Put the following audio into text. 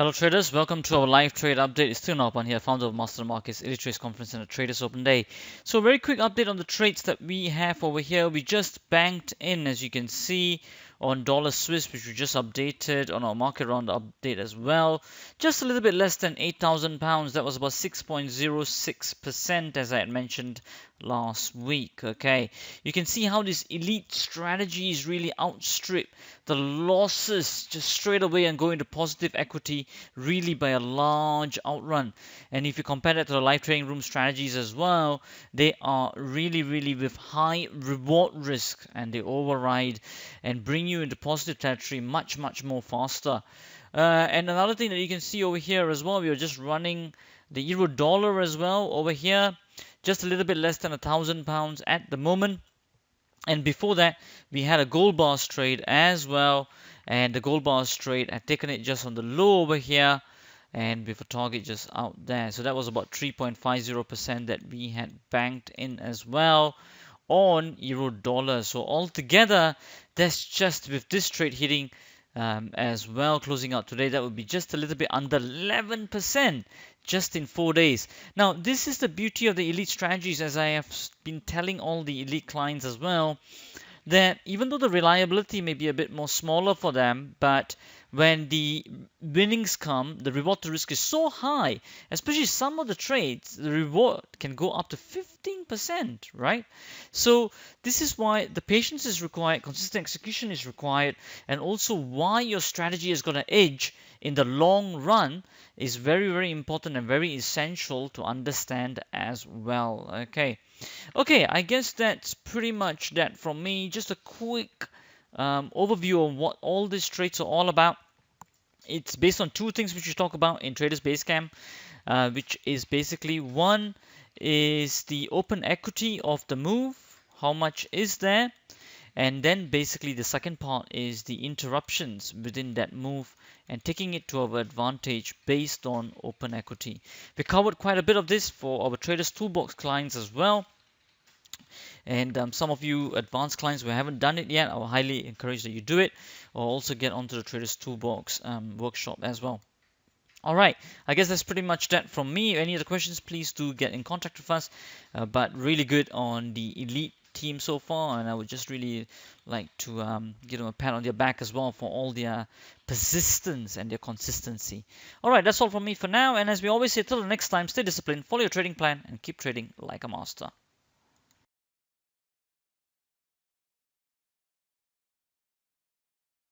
Hello traders, welcome to our live trade update. It's still Naupan here, founder of Master Markets Elite Trades Conference and a Traders Open Day. So a very quick update on the trades that we have over here. We just banked in, as you can see, on dollar Swiss, which we just updated on our market round update as well. Just a little bit less than £8,000. That was about 6.06%, as I had mentioned last week. Okay, you can see how these elite strategies really outstrip the losses just straight away and go into positive equity really by a large outrun. And if you compare that to the live trading room strategies as well, they are really with high reward risk, and they override and bring you into positive territory much more faster. And another thing that you can see over here as well, we are just running the euro dollar as well over here, just a little bit less than £1,000 at the moment. And before that, we had a gold bars trade as well, and the gold bars trade had taken it just on the low over here, and with a target just out there. So that was about 3.50% that we had banked in as well on euro dollar. So altogether, that's just with this trade hitting as well, closing out today, that would be just a little bit under 11% just in 4 days. Now, this is the beauty of the elite strategies, as I have been telling all the elite clients as well, that even though the reliability may be a bit more smaller for them, but when the winnings come, the reward to risk is so high, especially some of the trades, the reward can go up to 15%, right? So this is why the patience is required, consistent execution is required, and also why your strategy is going to edge in the long run is very important and very essential to understand as well. Okay, I guess that's pretty much that from me. Just a quick overview of what all these trades are all about. It's based on two things which we talk about in Traders Basecamp, which is basically one is the open equity of the move, how much is there, and then basically the second part is the interruptions within that move and taking it to our advantage based on open equity. We covered quite a bit of this for our Traders Toolbox clients as well. And some of you advanced clients who haven't done it yet, I will highly encourage that you do it, or also get onto the Traders Toolbox workshop as well. Alright, I guess that's pretty much that from me. Any other questions, please do get in contact with us. But really good on the elite team so far, and I would just really like to give them a pat on their back as well for all their persistence and their consistency. Alright, that's all from me for now, and as we always say, till the next time, stay disciplined, follow your trading plan, and keep trading like a master.